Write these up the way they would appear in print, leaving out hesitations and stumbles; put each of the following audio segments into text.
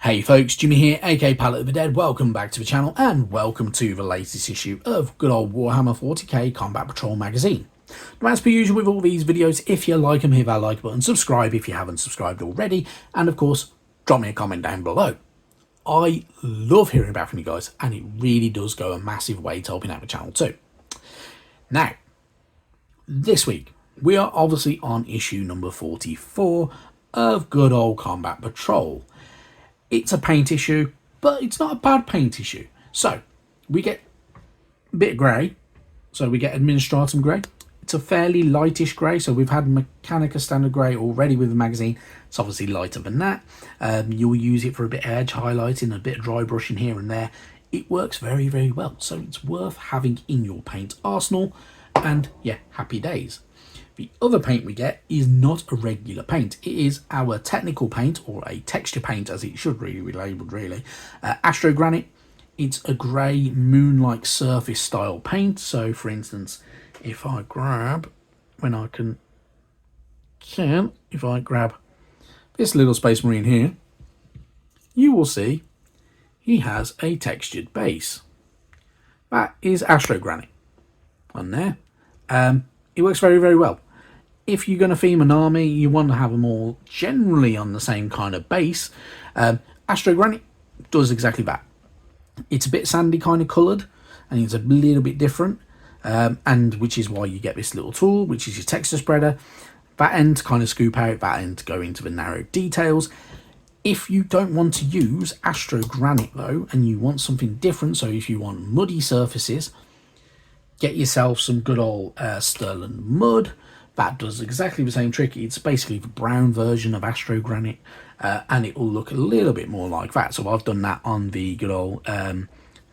Hey folks, Jimmy here, aka Palette of the Dead. Welcome back to the channel and welcome to the latest issue of good old Warhammer 40k Combat Patrol magazine. Now, as per usual with all these videos, if you like them, hit that like button, subscribe if you haven't subscribed already, and of course, drop me a comment down below. I love hearing back from you guys, and it really does go a massive way to helping out the channel too. Now, this week, we are obviously on issue number 44 of good old Combat Patrol. It's a paint issue, but it's not a bad paint issue. So, we get a bit of grey. So we get Administratum grey. It's a fairly lightish grey. So we've had Mechanica Standard grey already with the magazine. It's obviously lighter than that. You'll use it for a bit of edge highlighting, a bit of dry brushing here and there. It works very, very well. So it's worth having in your paint arsenal. And yeah, happy days. The other paint we get is not a regular paint. It is our technical paint, or a texture paint as it should really be labelled really. Astro Granite. It's a grey moon-like surface style paint. So for instance, if I grab, if I grab this little Space Marine here, you will see he has a textured base. That is Astro Granite on there. It works very, very well. If you're going to theme an army, you want to have them all generally on the same kind of base. Astro Granite does exactly that. It's a bit sandy kind of coloured, and it's a little bit different, and which is why you get this little tool, which is your texture spreader. That end to kind of scoop out, that end to go into the narrow details. If you don't want to use Astro Granite though, and you want something different, so if you want muddy surfaces, get yourself some good old Sterling Mud. That does exactly the same trick. It's basically the brown version of Astro Granite, and it will look a little bit more like that. So I've done that on the good old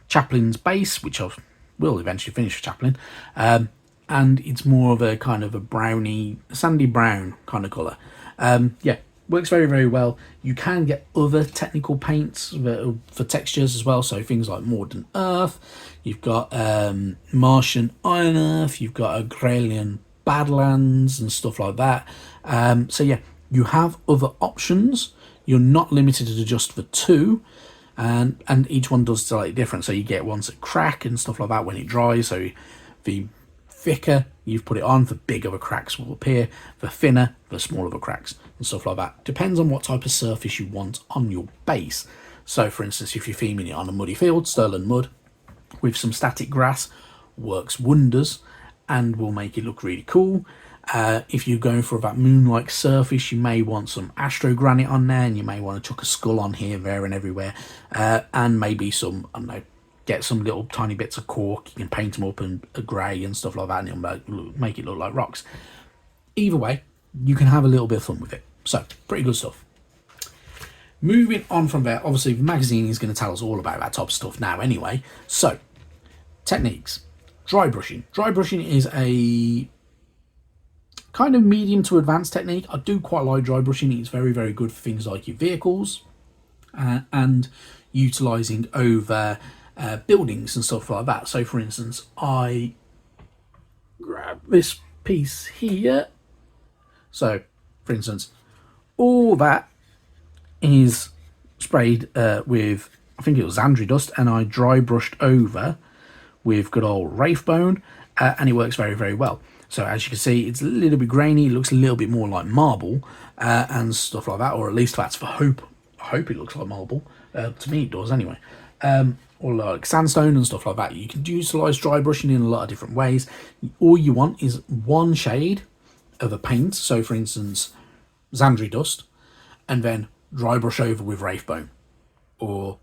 Chaplin's base, which I will eventually finish with Chaplin, and it's more of a kind of a browny, sandy brown kind of colour. Yeah, works very, very well. You can get other technical paints for textures as well, so things like Morden Earth, you've got Martian Iron Earth, you've got Agrarian Badlands and stuff like that. So yeah, you have other options. You're not limited to just the two, and each one does slightly different. So you get ones that crack and stuff like that when it dries. So the thicker you've put it on, the bigger the cracks will appear. The thinner, the smaller the cracks and stuff like that. Depends on what type of surface you want on your base. So for instance, if you're theming it on a muddy field, Sterling Mud with some static grass works wonders and will make it look really cool. If you're going for that moon-like surface, you may want some Astro Granite on there, and you may want to chuck a skull on here, there and everywhere, and maybe some, I don't know, get some little tiny bits of cork. You can paint them up in a grey and stuff like that, and it'll make it look like rocks. Either way, you can have a little bit of fun with it. So, pretty good stuff. Moving on from there, obviously the magazine is going to tell us all about that type of stuff now anyway. So, techniques. Dry brushing. Dry brushing is a kind of medium to advanced technique. I do quite like dry brushing. It's very, very good for things like your vehicles and utilising over buildings and stuff like that. So for instance, I grab this piece here. So for instance, all that is sprayed with, I think it was Xandri dust, and I dry brushed over with good old Wraithbone, and it works very, very well. So as you can see, it's a little bit grainy, it looks a little bit more like marble and stuff like that, or at least that's for hope. I hope it looks like marble. To me it does anyway. Or like sandstone and stuff like that. You can utilise dry brushing in a lot of different ways. All you want is one shade of a paint, so for instance Xandri dust, and then dry brush over with Wraithbone, or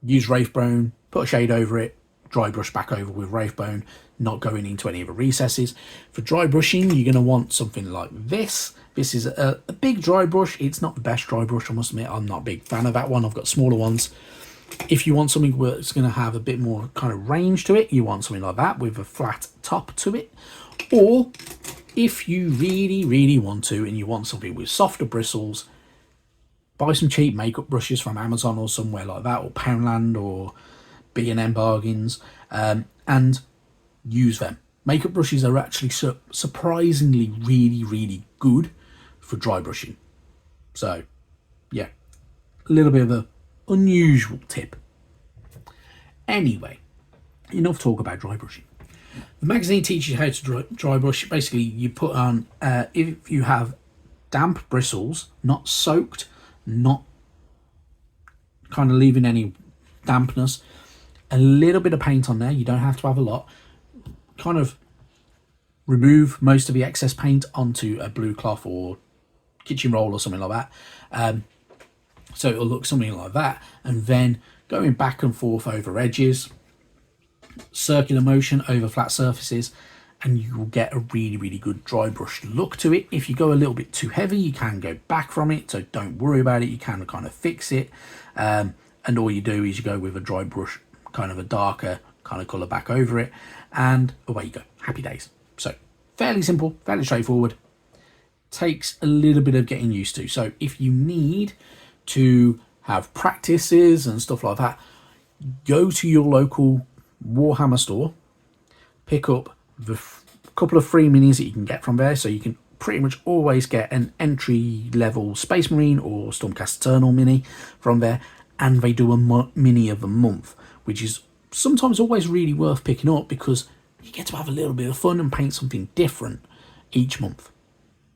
use Wraithbone, put a shade over it, dry brush back over with Wraithbone, not going into any of the recesses. For dry brushing, you're going to want something like this. This is a big dry brush. It's not the best dry brush, I must admit. I'm not a big fan of that one. I've got smaller ones. If you want something where it's going to have a bit more kind of range to it, you want something like that with a flat top to it. Or if you really, really want to, and you want something with softer bristles, buy some cheap makeup brushes from Amazon or somewhere like that, or Poundland or B&M bargains, and use them. Makeup brushes are actually surprisingly really, really good for dry brushing. So yeah, a little bit of a unusual tip. Anyway, enough talk about dry brushing. The magazine teaches you how to dry brush. Basically, you put on, if you have damp bristles, not soaked, not kind of leaving any dampness, a little bit of paint on there. You don't have to have a lot. Kind of remove most of the excess paint onto a blue cloth or kitchen roll or something like that. So it'll look something like that. And then going back and forth over edges, circular motion over flat surfaces, and you will get a really, really good dry brush look to it. If you go a little bit too heavy, you can go back from it, so don't worry about it. You can kind of fix it, and all you do is you go with a dry brush, kind of a darker kind of colour back over it, and away you go. Happy days. So fairly simple, fairly straightforward. Takes a little bit of getting used to. So if you need to have practices and stuff like that, go to your local Warhammer store, pick up the couple of free minis that you can get from there. So you can pretty much always get an entry level Space Marine or Stormcast Eternal mini from there, and they do a mini of a month, which is sometimes always really worth picking up because you get to have a little bit of fun and paint something different each month.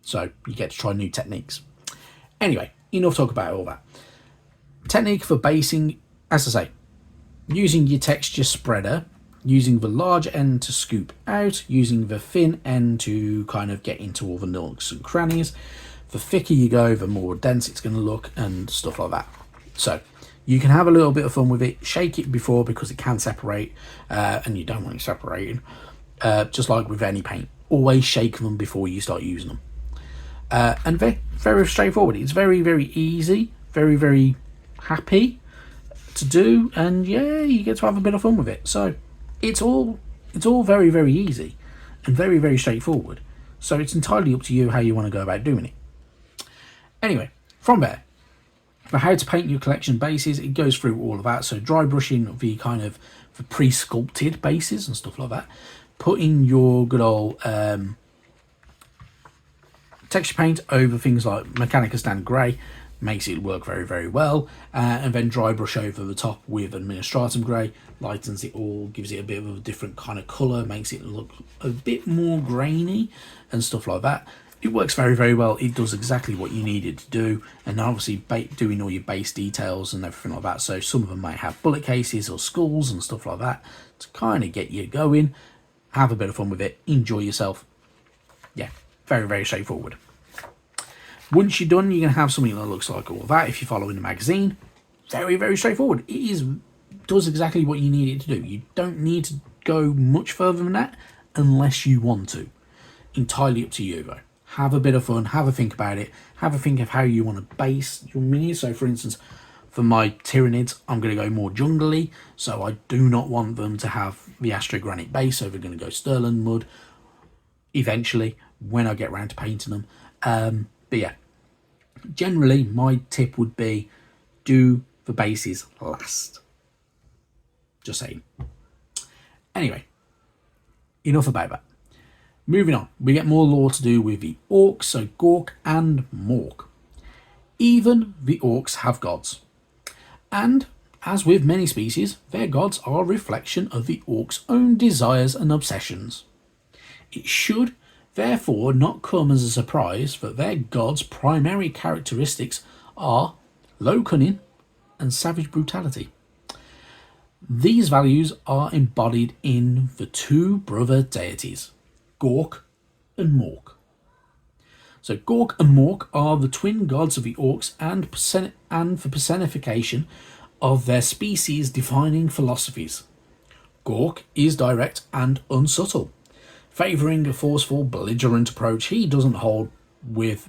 So you get to try new techniques. Anyway, enough talk about all that. Technique for basing, as I say, using your texture spreader, using the large end to scoop out, using the thin end to kind of get into all the nooks and crannies. The thicker you go, the more dense it's going to look and stuff like that. So you can have a little bit of fun with it. Shake it before because it can separate, and you don't want it separating. Just like with any paint, always shake them before you start using them. And very, very straightforward. It's very, very easy, very, very happy to do, and yeah, you get to have a bit of fun with it. So it's all very, very easy and very, very straightforward. So it's entirely up to you how you want to go about doing it. Anyway, from there, for how to paint your collection bases, it goes through all of that. So dry brushing the kind of the pre-sculpted bases and stuff like that. Putting your good old texture paint over things like Mechanica Stand Grey makes it work very, very well, and then dry brush over the top with Administratum Grey, lightens it all, gives it a bit of a different kind of colour, makes it look a bit more grainy and stuff like that. It works very, very well. It does exactly what you need it to do, and obviously doing all your base details and everything like that. So some of them might have bullet cases or skulls and stuff like that to kind of get you going. Have a bit of fun with it, enjoy yourself. Yeah, very, very straightforward. Once you're done, you're going to have something that looks like all that. If you're following the magazine, very, very straightforward. It does exactly what you need it to do. You don't need to go much further than that unless you want to. Entirely up to you, though. Have a bit of fun, have a think about it, have a think of how you want to base your minis. So, for instance, for my Tyranids, I'm going to go more jungly, so I do not want them to have the Astrogranite base, so we're going to go Sterling Mud eventually when I get around to painting them. But yeah, generally my tip would be do the bases last. Just saying. Anyway, enough about that. Moving on, we get more lore to do with the Orcs, so Gork and Mork. Even the Orcs have gods. And, as with many species, their gods are a reflection of the Orcs' own desires and obsessions. It should, therefore, not come as a surprise that their gods' primary characteristics are low cunning and savage brutality. These values are embodied in the two brother deities, Gork and Mork. So Gork and Mork are the twin gods of the Orcs and the personification of their species' defining philosophies. Gork is direct and unsubtle, favouring a forceful, belligerent approach. He doesn't hold with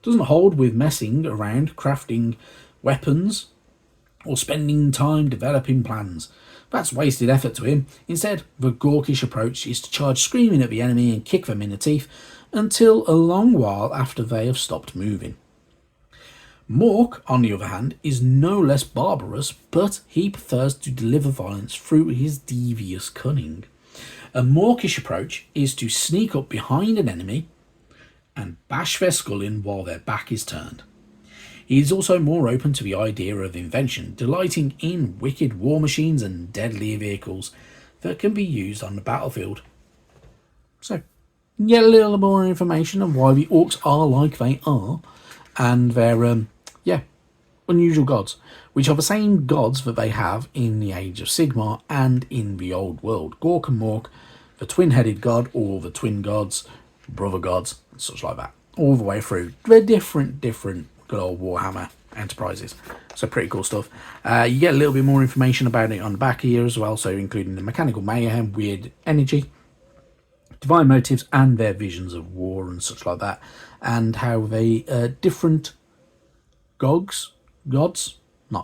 messing around, crafting weapons, or spending time developing plans. That's wasted effort to him. Instead, the Gorkish approach is to charge screaming at the enemy and kick them in the teeth until a long while after they have stopped moving. Mork, on the other hand, is no less barbarous, but he prefers to deliver violence through his devious cunning. A Morkish approach is to sneak up behind an enemy and bash their skull in while their back is turned. He is also more open to the idea of invention, delighting in wicked war machines and deadly vehicles that can be used on the battlefield. So, you get a little more information on why the orcs are like they are, and their unusual gods, which are the same gods that they have in the Age of Sigmar and in the Old World. Gork and Mork, the twin-headed god, or the twin gods, brother gods, and such like that, all the way through. They're different good old Warhammer enterprises. So pretty cool stuff. You get a little bit more information about it on the back here as well, so including the mechanical mayhem, weird energy, divine motives, and their visions of war and such like that, and how they different gods, when I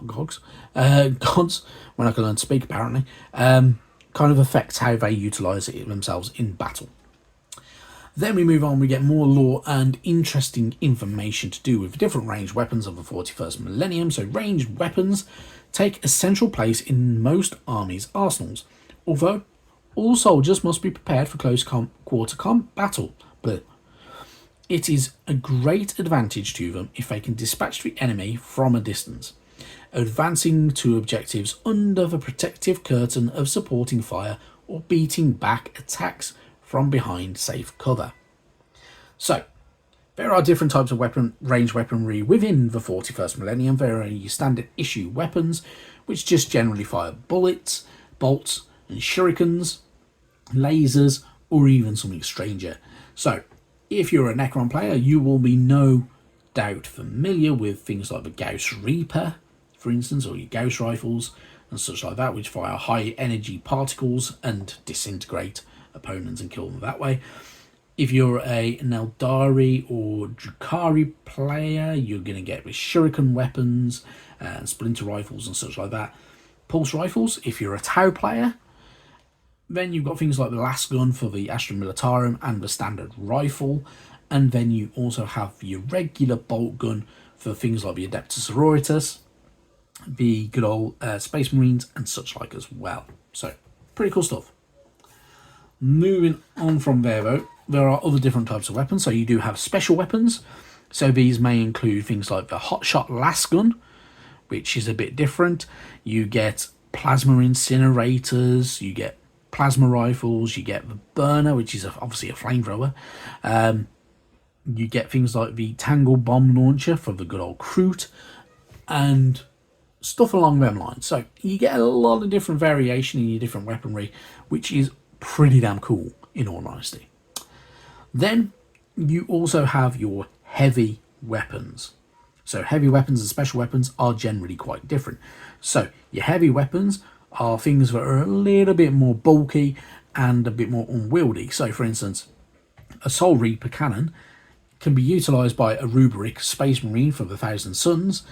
can learn to speak apparently, kind of affects how they utilise it themselves in battle. Then we move on, we get more lore and interesting information to do with different ranged weapons of the 41st millennium. So ranged weapons take a central place in most armies' arsenals, although all soldiers must be prepared for close quarter battle. But it is a great advantage to them if they can dispatch the enemy from a distance, advancing to objectives under the protective curtain of supporting fire or beating back attacks from behind safe cover. So, there are different types of ranged weaponry within the 41st millennium. There are your standard issue weapons, which just generally fire bullets, bolts, and shurikens, lasers, or even something stranger. So, if you're a Necron player, you will be no doubt familiar with things like the Gauss Reaper, for instance, or your Gauss rifles, and such like that, which fire high energy particles and disintegrate opponents and kill them that way. If you're a Neldari or Drukhari player, you're going to get with shuriken weapons and splinter rifles and such like that. Pulse rifles, if you're a Tau player, then you've got things like the last gun for the Astra Militarum and the standard rifle, and then you also have your regular bolt gun for things like the Adeptus Sororitas, the good old Space Marines and such like as well. So pretty cool stuff. Moving on from there though, there are other different types of weapons. So you do have special weapons. So these may include things like the Hotshot Lasgun, which is a bit different. You get plasma incinerators, you get plasma rifles, you get the burner, which is obviously a flamethrower. You get things like the Tangle bomb launcher for the good old Kroot, and stuff along them lines. So you get a lot of different variation in your different weaponry, which is pretty damn cool, in all honesty. Then you also have your heavy weapons. So heavy weapons and special weapons are generally quite different. So your heavy weapons are things that are a little bit more bulky and a bit more unwieldy. So for instance, a Soul Reaper cannon can be utilised by a Rubrik Space Marine for the Thousand Suns,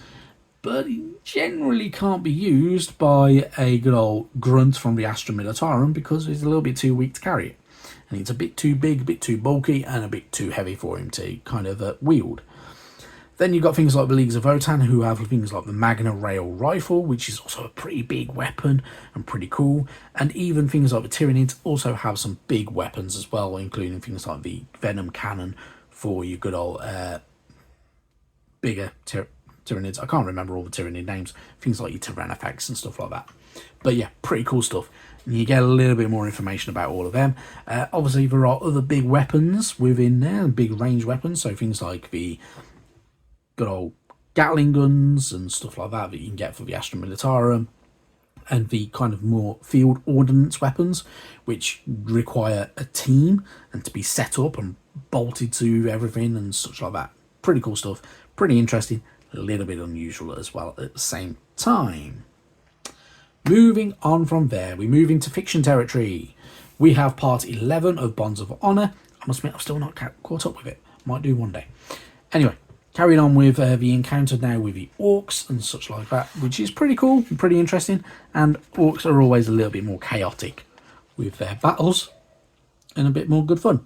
but it generally can't be used by a good old grunt from the Astra Militarum because it's a little bit too weak to carry it. And it's a bit too big, a bit too bulky, and a bit too heavy for him to kind of wield. Then you've got things like the Leagues of Votann, who have things like the Magna Rail Rifle, which is also a pretty big weapon and pretty cool. And even things like the Tyranids also have some big weapons as well, including things like the Venom Cannon for your good old bigger Tyranids. I can't remember all the Tyranid names. Things like your Tyrannofex and stuff like that. But yeah, pretty cool stuff. And you get a little bit more information about all of them. Obviously, there are other big weapons within there, big range weapons. So things like the good old Gatling guns and stuff like that you can get for the Astra Militarum. And the kind of more field ordnance weapons, which require a team and to be set up and bolted to everything and such like that. Pretty cool stuff. Pretty interesting. A little bit unusual as well at the same time. Moving on from there, we move into fiction territory. We have part 11 of Bonds of Honor. I must admit, I've still not caught up with it. Might do one day. Anyway, carrying on with the encounter now with the Orcs and such like that, which is pretty cool and pretty interesting. And Orcs are always a little bit more chaotic with their battles and a bit more good fun.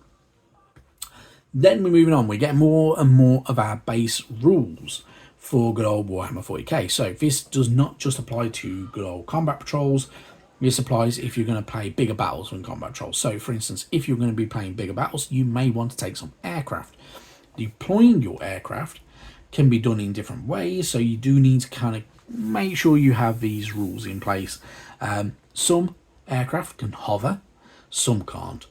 Then we're moving on. We get more and more of our base rules for good old Warhammer 40k. So this does not just apply to good old combat patrols. This applies if you're going to play bigger battles than combat patrols. So for instance, if you're going to be playing bigger battles, you may want to take some aircraft. Deploying your aircraft can be done in different ways, so you do need to kind of make sure you have these rules in place. Some aircraft can hover, some can't,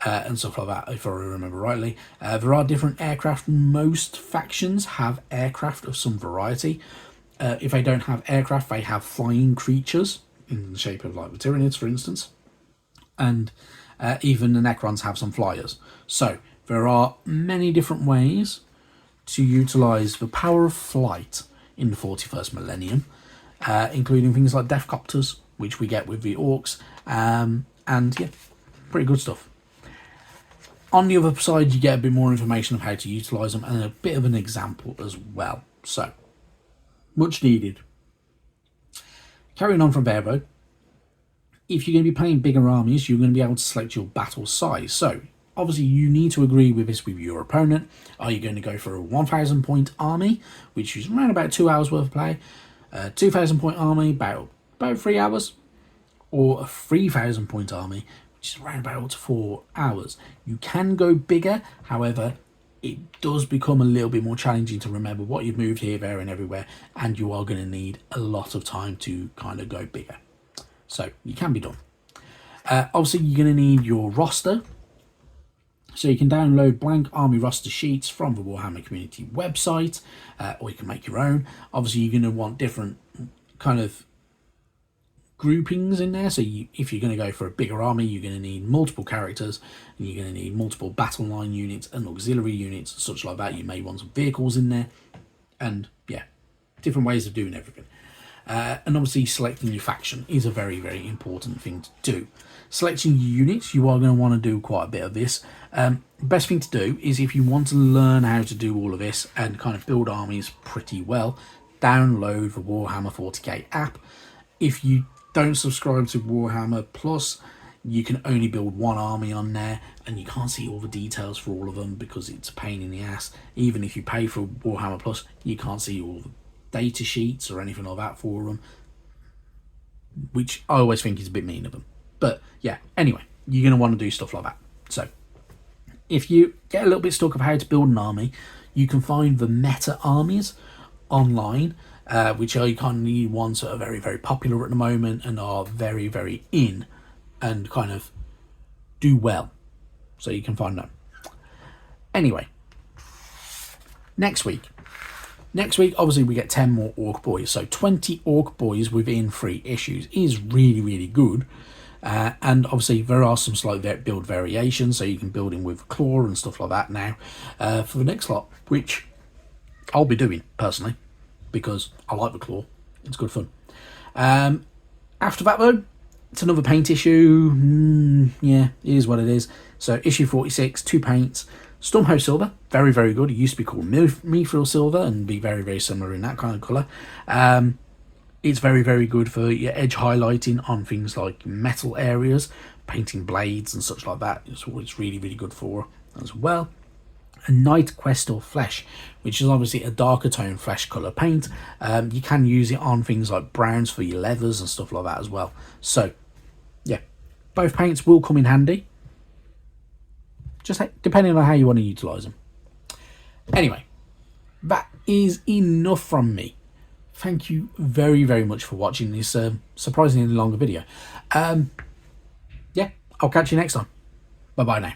and stuff like that, if I remember rightly. There are different aircraft. Most factions have aircraft of some variety. If they don't have aircraft, they have flying creatures in the shape of like the Tyranids, for instance, and even the Necrons have some flyers. So there are many different ways to utilize the power of flight in the 41st millennium, including things like Deathcopters, which we get with the Orcs, and yeah, pretty good stuff. On the other side, you get a bit more information of how to utilize them and a bit of an example as well. So, much needed. Carrying on from there though, if you're going to be playing bigger armies, you're going to be able to select your battle size. So, obviously you need to agree with this with your opponent. Are you going to go for a 1,000 point army, which is around about 2 hours worth of play, a 2,000 point army, about 3 hours, or a 3,000 point army, which is around about 4 hours? You can go bigger, however, it does become a little bit more challenging to remember what you've moved here, there and everywhere, and you are going to need a lot of time to kind of go bigger. So, you can be done. Obviously, you're going to need your roster. So you can download blank army roster sheets from the Warhammer community website, or you can make your own. Obviously, you're going to want different kind of groupings in there. So if you're going to go for a bigger army, you're going to need multiple characters, and you're going to need multiple battle line units and auxiliary units, such like that. You may want some vehicles in there, and yeah, different ways of doing everything. And obviously selecting your faction is a very, very important thing to do. Selecting your units, you are going to want to do quite a bit of this. Best thing to do is, if you want to learn how to do all of this and kind of build armies pretty well, download the Warhammer 40k app. If you don't subscribe to Warhammer Plus, you can only build one army on there, and you can't see all the details for all of them because it's a pain in the ass. Even if you pay for Warhammer Plus, you can't see all the data sheets or anything like that for them, which I always think is a bit mean of them. But yeah, anyway, you're going to want to do stuff like that. So if you get a little bit stuck of how to build an army, you can find the meta armies online, which are kind of the ones that are very, very popular at the moment and are very, very in and kind of do well. So you can find them. Anyway, next week, obviously, we get 10 more Orc Boys. So 20 Orc Boys within 3 issues is really, really good. And obviously, there are some slight build variations. So you can build in with Claw and stuff like that now for the next lot, which I'll be doing, personally, because I like the Claw. It's good fun. After that, though, it's another paint issue. Yeah, it is what it is. So issue 46, 2 paints. Stormhost Silver, very, very good. It used to be called Mithril Silver and be very, very similar in that kind of colour. It's very, very good for your edge highlighting on things like metal areas, painting blades and such like that. It's what it's really, really good for as well. And Night Questor Flesh, which is obviously a darker tone flesh colour paint. You can use it on things like browns for your leathers and stuff like that as well. So, yeah, both paints will come in handy. Just depending on how you want to utilise them. Anyway, that is enough from me. Thank you very, very much for watching this surprisingly longer video. Yeah, I'll catch you next time. Bye-bye now.